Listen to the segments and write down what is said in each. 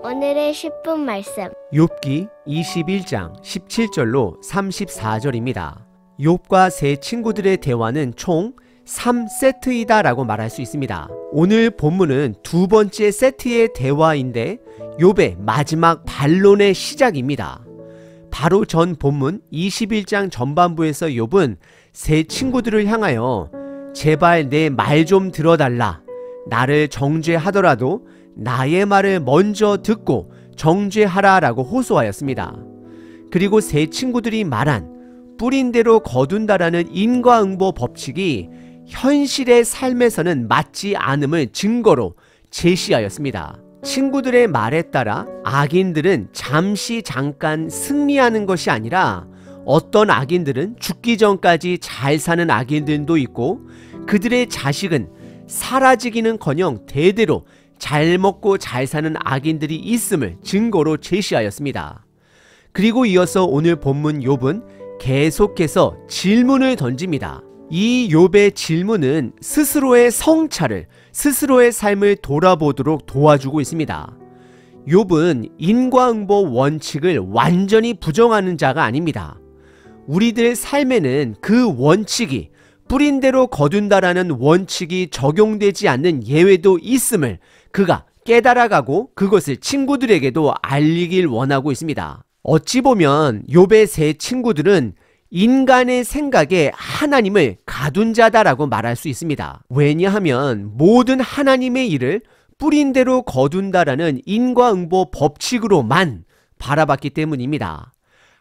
오늘의 10분 말씀. 욥기 21장 17절로 34절입니다. 욥과 세 친구들의 대화는 총 3세트이다 라고 말할 수 있습니다. 오늘 본문은 두 번째 세트의 대화인데 욥의 마지막 반론의 시작입니다. 바로 전 본문 21장 전반부에서 욥은 세 친구들을 향하여 제발 내 말 좀 들어달라, 나를 정죄하더라도 나의 말을 먼저 듣고 정죄하라 라고 호소하였습니다. 그리고 세 친구들이 말한 뿌린 대로 거둔다라는 인과응보 법칙이 현실의 삶에서는 맞지 않음을 증거로 제시하였습니다. 친구들의 말에 따라 악인들은 잠깐 승리하는 것이 아니라 어떤 악인들은 죽기 전까지 잘 사는 악인들도 있고 그들의 자식은 사라지기는커녕 대대로 잘 먹고 잘 사는 악인들이 있음을 증거로 제시하였습니다. 그리고 이어서 오늘 본문 욥은 계속해서 질문을 던집니다. 이 욥의 질문은 스스로의 성찰을, 스스로의 삶을 돌아보도록 도와주고 있습니다. 욥은 인과응보 원칙을 완전히 부정하는 자가 아닙니다. 우리들 삶에는 그 원칙이, 뿌린 대로 거둔다라는 원칙이 적용되지 않는 예외도 있음을 그가 깨달아가고 그것을 친구들에게도 알리길 원하고 있습니다. 어찌 보면 욥의 세 친구들은 인간의 생각에 하나님을 가둔 자다라고 말할 수 있습니다. 왜냐하면 모든 하나님의 일을 뿌린 대로 거둔다라는 인과응보 법칙으로만 바라봤기 때문입니다.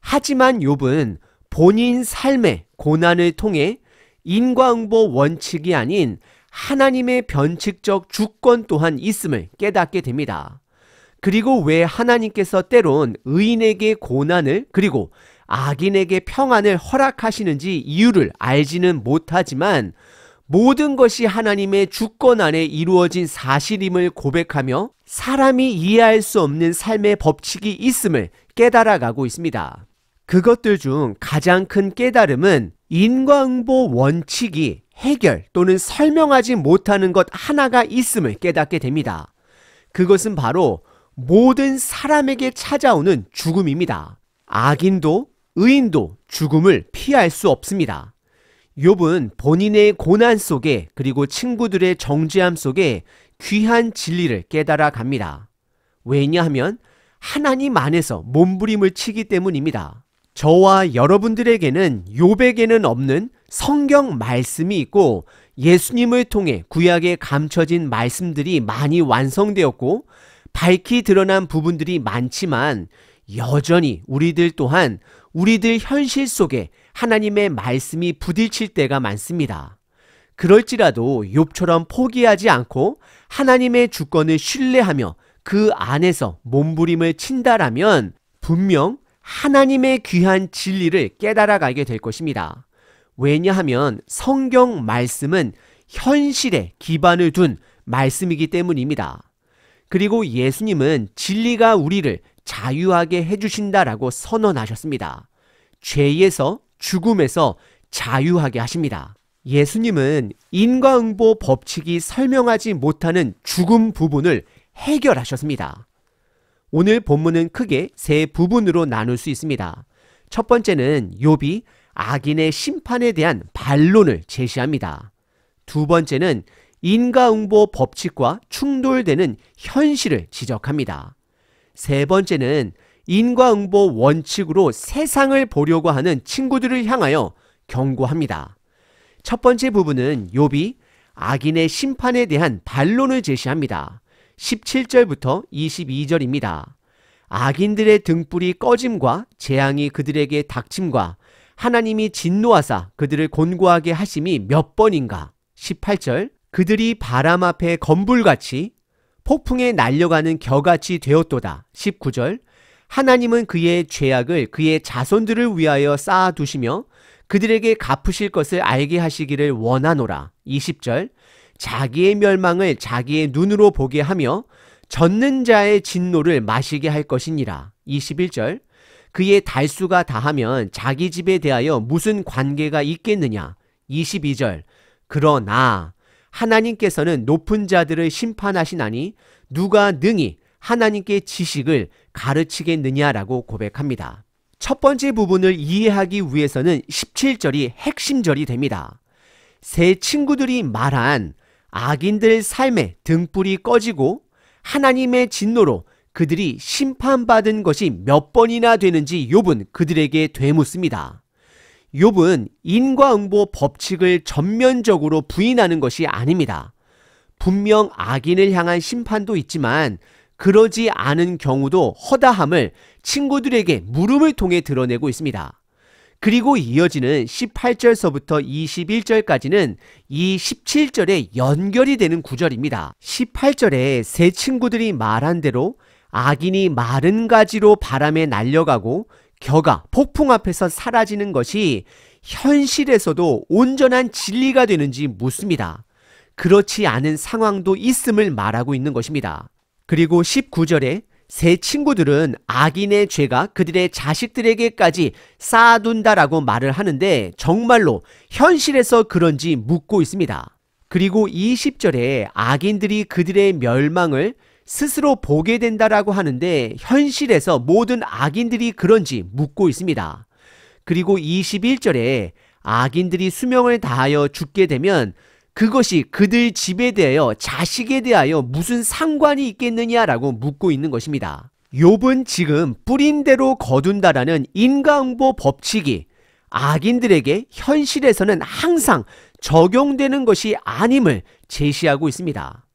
하지만 욥은 본인 삶의 고난을 통해 인과응보 원칙이 아닌 하나님의 변칙적 주권 또한 있음을 깨닫게 됩니다. 그리고 왜 하나님께서 때론 의인에게 고난을 그리고 악인에게 평안을 허락하시는지 이유를 알지는 못하지만 모든 것이 하나님의 주권 안에 이루어진 사실임을 고백하며 사람이 이해할 수 없는 삶의 법칙이 있음을 깨달아가고 있습니다. 그것들 중 가장 큰 깨달음은 인과응보 원칙이 해결 또는 설명하지 못하는 것 하나가 있음을 깨닫게 됩니다. 그것은 바로 모든 사람에게 찾아오는 죽음입니다. 악인도 의인도 죽음을 피할 수 없습니다. 욥은 본인의 고난 속에 그리고 친구들의 정죄함 속에 귀한 진리를 깨달아 갑니다. 왜냐하면 하나님 안에서 몸부림을 치기 때문입니다. 저와 여러분들에게는 욥에게는 없는 성경 말씀이 있고 예수님을 통해 구약에 감춰진 말씀들이 많이 완성되었고 밝히 드러난 부분들이 많지만 여전히 우리들 또한 우리들 현실 속에 하나님의 말씀이 부딪힐 때가 많습니다. 그럴지라도 욥처럼 포기하지 않고 하나님의 주권을 신뢰하며 그 안에서 몸부림을 친다라면 분명 하나님의 귀한 진리를 깨달아가게 될 것입니다. 왜냐하면 성경 말씀은 현실에 기반을 둔 말씀이기 때문입니다. 그리고 예수님은 진리가 우리를 자유하게 해주신다라고 선언하셨습니다. 죄에서 죽음에서 자유하게 하십니다. 예수님은 인과응보 법칙이 설명하지 못하는 죽음 부분을 해결하셨습니다. 오늘 본문은 크게 세 부분으로 나눌 수 있습니다. 첫 번째는 욥이 악인의 심판에 대한 반론을 제시합니다. 두 번째는 인과응보 법칙과 충돌되는 현실을 지적합니다. 세 번째는 인과응보 원칙으로 세상을 보려고 하는 친구들을 향하여 경고합니다. 첫 번째 부분은 욥이 악인의 심판에 대한 반론을 제시합니다. 17절부터 22절입니다. 악인들의 등불이 꺼짐과 재앙이 그들에게 닥침과 하나님이 진노하사 그들을 곤고하게 하심이 몇 번인가. 18절 그들이 바람 앞에 건불같이 폭풍에 날려가는 겨같이 되었도다. 19절 하나님은 그의 죄악을 그의 자손들을 위하여 쌓아두시며 그들에게 갚으실 것을 알게 하시기를 원하노라. 20절 자기의 멸망을 자기의 눈으로 보게 하며 젖는 자의 진노를 마시게 할 것이니라. 21절 그의 달수가 다하면 자기 집에 대하여 무슨 관계가 있겠느냐. 22절 그러나 하나님께서는 높은 자들을 심판하시나니 누가 능히 하나님께 지식을 가르치겠느냐라고 고백합니다. 첫 번째 부분을 이해하기 위해서는 17절이 핵심절이 됩니다. 세 친구들이 말한 악인들 삶의 등불이 꺼지고 하나님의 진노로 그들이 심판받은 것이 몇 번이나 되는지 욥은 그들에게 되묻습니다. 욥은 인과응보 법칙을 전면적으로 부인하는 것이 아닙니다. 분명 악인을 향한 심판도 있지만 그러지 않은 경우도 허다함을 친구들에게 물음을 통해 드러내고 있습니다. 그리고 이어지는 18절서부터 21절까지는 이 17절에 연결이 되는 구절입니다. 18절에 세 친구들이 말한 대로 악인이 마른 가지로 바람에 날려가고 겨가 폭풍 앞에서 사라지는 것이 현실에서도 온전한 진리가 되는지 묻습니다. 그렇지 않은 상황도 있음을 말하고 있는 것입니다. 그리고 19절에 세 친구들은 악인의 죄가 그들의 자식들에게까지 쌓아둔다라고 말을 하는데 정말로 현실에서 그런지 묻고 있습니다. 그리고 20절에 악인들이 그들의 멸망을 스스로 보게 된다라고 하는데 현실에서 모든 악인들이 그런지 묻고 있습니다. 그리고 21절에 악인들이 수명을 다하여 죽게 되면 그것이 그들 집에 대하여 자식에 대하여 무슨 상관이 있겠느냐라고 묻고 있는 것입니다. 욥은 지금 뿌린 대로 거둔다라는 인과응보 법칙이 악인들에게 현실에서는 항상 적용되는 것이 아님을 제시하고 있습니다.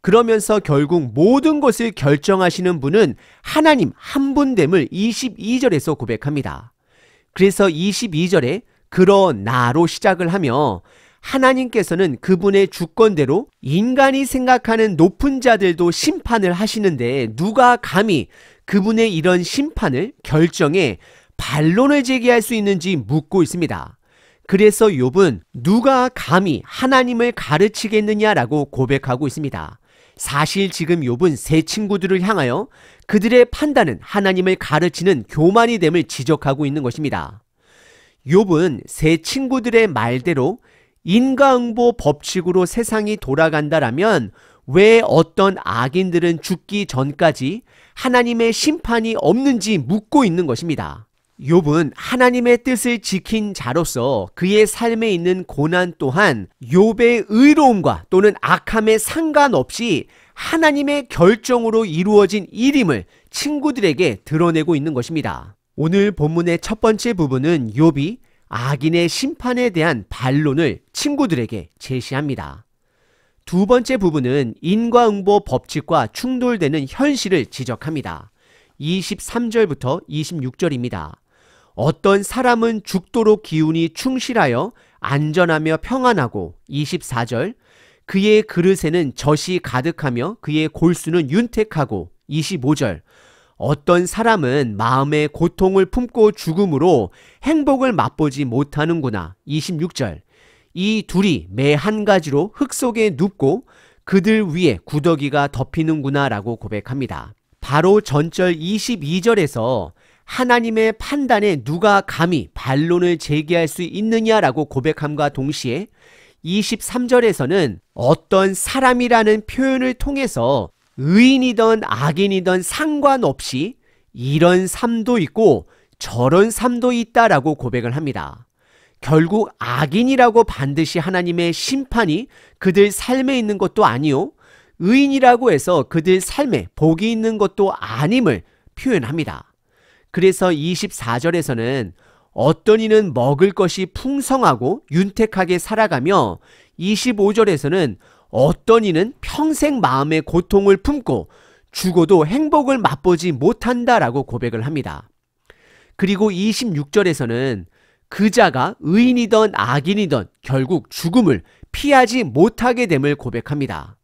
그러면서 결국 모든 것을 결정하시는 분은 하나님 한 분됨을 22절에서 고백합니다. 그래서 22절에 그러나로 시작을 하며 하나님께서는 그분의 주권대로 인간이 생각하는 높은 자들도 심판을 하시는데 누가 감히 그분의 이런 심판을 결정해 반론을 제기할 수 있는지 묻고 있습니다. 그래서 욥은 누가 감히 하나님을 가르치겠느냐라고 고백하고 있습니다. 사실 지금 욥은 세 친구들을 향하여 그들의 판단은 하나님을 가르치는 교만이 됨을 지적하고 있는 것입니다. 욥은 세 친구들의 말대로 인과응보 법칙으로 세상이 돌아간다라면 왜 어떤 악인들은 죽기 전까지 하나님의 심판이 없는지 묻고 있는 것입니다. 욥은 하나님의 뜻을 지킨 자로서 그의 삶에 있는 고난 또한 욥의 의로움과 또는 악함에 상관없이 하나님의 결정으로 이루어진 일임을 친구들에게 드러내고 있는 것입니다. 오늘 본문의 첫 번째 부분은 욥이 악인의 심판에 대한 반론을 친구들에게 제시합니다. 두 번째 부분은 인과응보 법칙과 충돌되는 현실을 지적합니다. 23절부터 26절입니다. 어떤 사람은 죽도록 기운이 충실하여 안전하며 평안하고 24절 그의 그릇에는 젖이 가득하며 그의 골수는 윤택하고 25절 어떤 사람은 마음의 고통을 품고 죽음으로 행복을 맛보지 못하는구나 26절 이 둘이 매 한 가지로 흙 속에 눕고 그들 위에 구더기가 덮이는구나 라고 고백합니다. 바로 전절 22절에서 하나님의 판단에 누가 감히 반론을 제기할 수 있느냐라고 고백함과 동시에 23절에서는 어떤 사람이라는 표현을 통해서 의인이든 악인이든 상관없이 이런 삶도 있고 저런 삶도 있다라고 고백을 합니다. 결국 악인이라고 반드시 하나님의 심판이 그들 삶에 있는 것도 아니요 의인이라고 해서 그들 삶에 복이 있는 것도 아님을 표현합니다. 그래서 24절에서는 어떤 이는 먹을 것이 풍성하고 윤택하게 살아가며 25절에서는 어떤 이는 평생 마음의 고통을 품고 죽어도 행복을 맛보지 못한다라고 고백을 합니다. 그리고 26절에서는 그자가 의인이든 악인이든 결국 죽음을 피하지 못하게 됨을 고백합니다.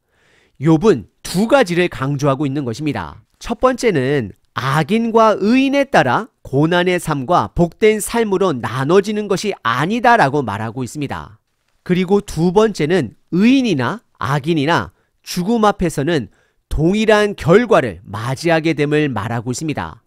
욥은 두 가지를 강조하고 있는 것입니다. 첫 번째는 악인과 의인에 따라 고난의 삶과 복된 삶으로 나눠지는 것이 아니다라고 말하고 있습니다. 그리고 두 번째는 의인이나 악인이나 죽음 앞에서는 동일한 결과를 맞이하게 됨을 말하고 있습니다.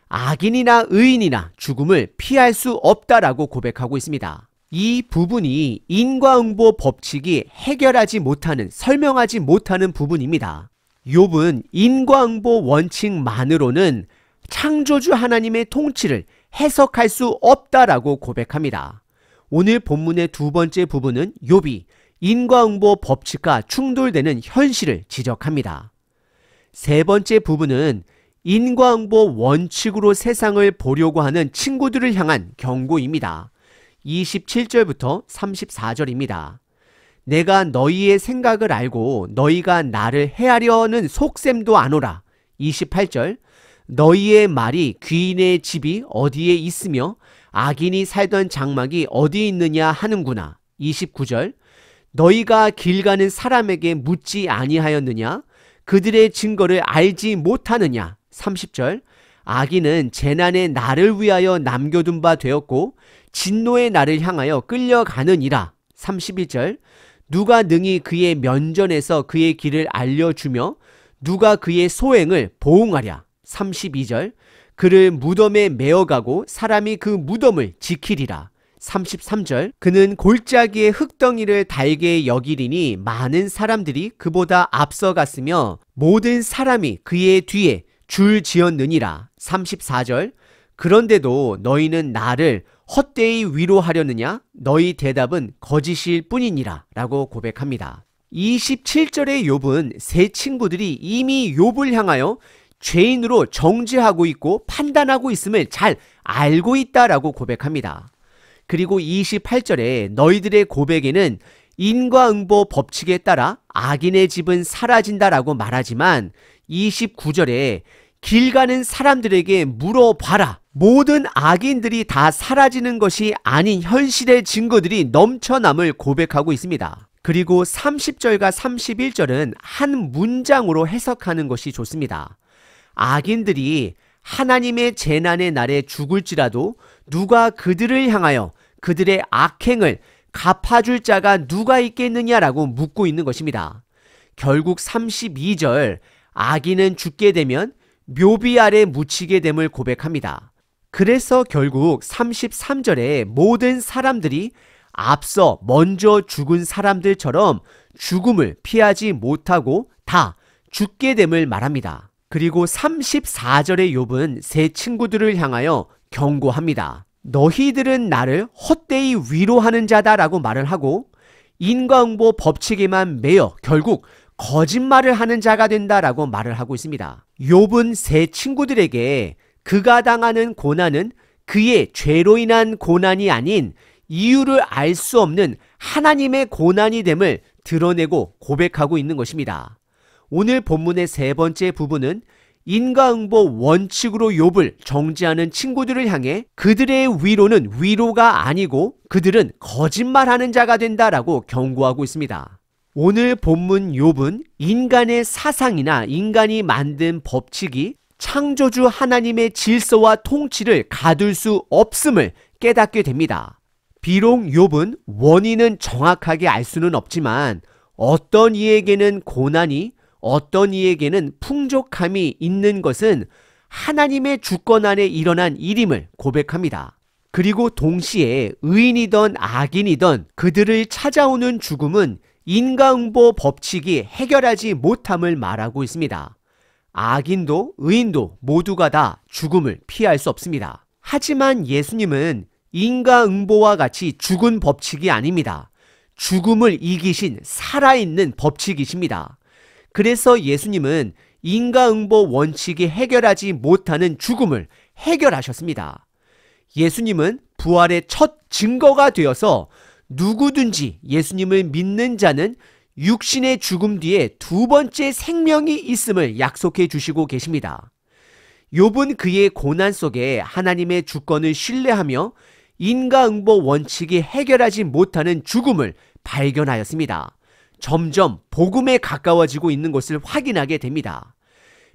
악인이나 의인이나 죽음을 피할 수 없다라고 고백하고 있습니다. 이 부분이 인과응보 법칙이 해결하지 못하는, 설명하지 못하는 부분입니다. 욥은 인과응보 원칙만으로는 창조주 하나님의 통치를 해석할 수 없다라고 고백합니다. 오늘 본문의 두 번째 부분은 욥이 인과응보 법칙과 충돌되는 현실을 지적합니다. 세 번째 부분은 인과응보 원칙으로 세상을 보려고 하는 친구들을 향한 경고입니다. 27절부터 34절입니다. 내가 너희의 생각을 알고 너희가 나를 해하려는 속셈도 아노라. 28절. 너희의 말이 귀인의 집이 어디에 있으며 악인이 살던 장막이 어디 있느냐 하는구나. 29절. 너희가 길 가는 사람에게 묻지 아니하였느냐? 그들의 증거를 알지 못하느냐? 30절. 악인은 재난의 나를 위하여 남겨둔 바 되었고 진노의 나를 향하여 끌려가느니라. 31절. 누가 능히 그의 면전에서 그의 길을 알려주며 누가 그의 소행을 보응하랴. 32절. 그를 무덤에 메어가고 사람이 그 무덤을 지키리라. 33절. 그는 골짜기의 흙덩이를 달게 여기리니 많은 사람들이 그보다 앞서갔으며 모든 사람이 그의 뒤에 줄 지었느니라. 34절. 그런데도 너희는 나를 헛되이 위로하려느냐? 너희 대답은 거짓일 뿐이니라 라고 고백합니다. 27절의 욥은 세 친구들이 이미 욥을 향하여 죄인으로 정죄하고 있고 판단하고 있음을 잘 알고 있다라고 고백합니다. 그리고 28절에 너희들의 고백에는 인과응보 법칙에 따라 악인의 집은 사라진다라고 말하지만 29절에 길 가는 사람들에게 물어봐라. 모든 악인들이 다 사라지는 것이 아닌 현실의 증거들이 넘쳐남을 고백하고 있습니다. 그리고 30절과 31절은 한 문장으로 해석하는 것이 좋습니다. 악인들이 하나님의 재난의 날에 죽을지라도 누가 그들을 향하여 그들의 악행을 갚아줄 자가 누가 있겠느냐라고 묻고 있는 것입니다. 결국 32절 악인은 죽게 되면 묘비 아래 묻히게 됨을 고백합니다. 그래서 결국 33절에 모든 사람들이 앞서 먼저 죽은 사람들처럼 죽음을 피하지 못하고 다 죽게 됨을 말합니다. 그리고 34절의 욥은 세 친구들을 향하여 경고합니다. 너희들은 나를 헛되이 위로하는 자다라고 말을 하고 인과응보 법칙에만 매여 결국 거짓말을 하는 자가 된다라고 말을 하고 있습니다. 욥은 세 친구들에게 그가 당하는 고난은 그의 죄로 인한 고난이 아닌 이유를 알 수 없는 하나님의 고난이 됨을 드러내고 고백하고 있는 것입니다. 오늘 본문의 세 번째 부분은 인과응보 원칙으로 욥을 정죄하는 친구들을 향해 그들의 위로는 위로가 아니고 그들은 거짓말하는 자가 된다라고 경고하고 있습니다. 오늘 본문 욥은 인간의 사상이나 인간이 만든 법칙이 창조주 하나님의 질서와 통치를 가둘 수 없음을 깨닫게 됩니다. 비록 욥은 원인은 정확하게 알 수는 없지만 어떤 이에게는 고난이 어떤 이에게는 풍족함이 있는 것은 하나님의 주권 안에 일어난 일임을 고백합니다. 그리고 동시에 의인이든 악인이든 그들을 찾아오는 죽음은 인과응보 법칙이 해결하지 못함을 말하고 있습니다. 악인도 의인도 모두가 다 죽음을 피할 수 없습니다. 하지만 예수님은 인과응보와 같이 죽은 법칙이 아닙니다. 죽음을 이기신 살아있는 법칙이십니다. 그래서 예수님은 인과응보 원칙이 해결하지 못하는 죽음을 해결하셨습니다. 예수님은 부활의 첫 증거가 되어서 누구든지 예수님을 믿는 자는 육신의 죽음 뒤에 두 번째 생명이 있음을 약속해 주시고 계십니다. 욥은 그의 고난 속에 하나님의 주권을 신뢰하며 인과응보 원칙이 해결하지 못하는 죽음을 발견하였습니다. 점점 복음에 가까워지고 있는 것을 확인하게 됩니다.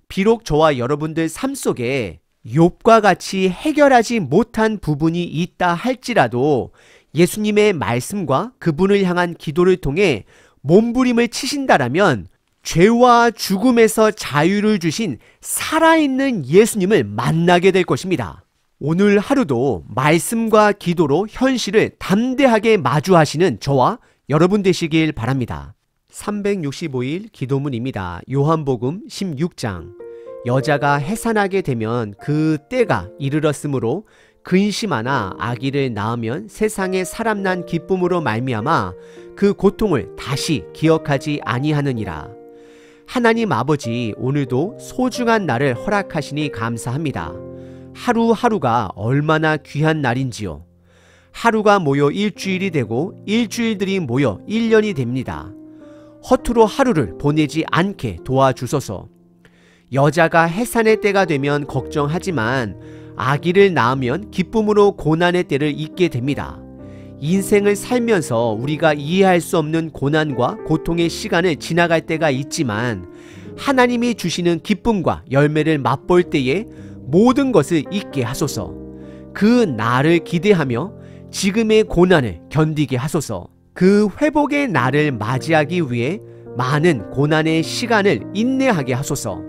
비록 저와 여러분들 삶 속에 욥과 같이 해결하지 못한 부분이 있다 할지라도 예수님의 말씀과 그분을 향한 기도를 통해 몸부림을 치신다라면 죄와 죽음에서 자유를 주신 살아있는 예수님을 만나게 될 것입니다. 오늘 하루도 말씀과 기도로 현실을 담대하게 마주하시는 저와 여러분 되시길 바랍니다. 365일 기도문입니다. 요한복음 16장. 여자가 해산하게 되면 그 때가 이르렀으므로 근심하나 아기를 낳으면 세상에 사람 난 기쁨으로 말미암아 그 고통을 다시 기억하지 아니하느니라. 하나님 아버지, 오늘도 소중한 날을 허락하시니 감사합니다. 하루하루가 얼마나 귀한 날인지요. 하루가 모여 일주일이 되고 일주일들이 모여 1년이 됩니다. 허투루 하루를 보내지 않게 도와주소서. 여자가 해산의 때가 되면 걱정하지만 아기를 낳으면 기쁨으로 고난의 때를 잊게 됩니다. 인생을 살면서 우리가 이해할 수 없는 고난과 고통의 시간을 지나갈 때가 있지만 하나님이 주시는 기쁨과 열매를 맛볼 때에 모든 것을 잊게 하소서. 그 날을 기대하며 지금의 고난을 견디게 하소서. 그 회복의 날을 맞이하기 위해 많은 고난의 시간을 인내하게 하소서.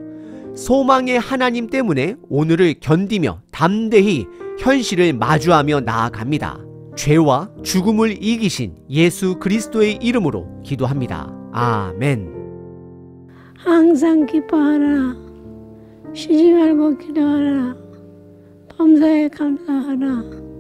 소망의 하나님 때문에 오늘을 견디며 담대히 현실을 마주하며 나아갑니다. 죄와 죽음을 이기신 예수 그리스도의 이름으로 기도합니다. 아멘. 항상 기뻐하라. 쉬지 말고 기도하라. 범사에 감사하라.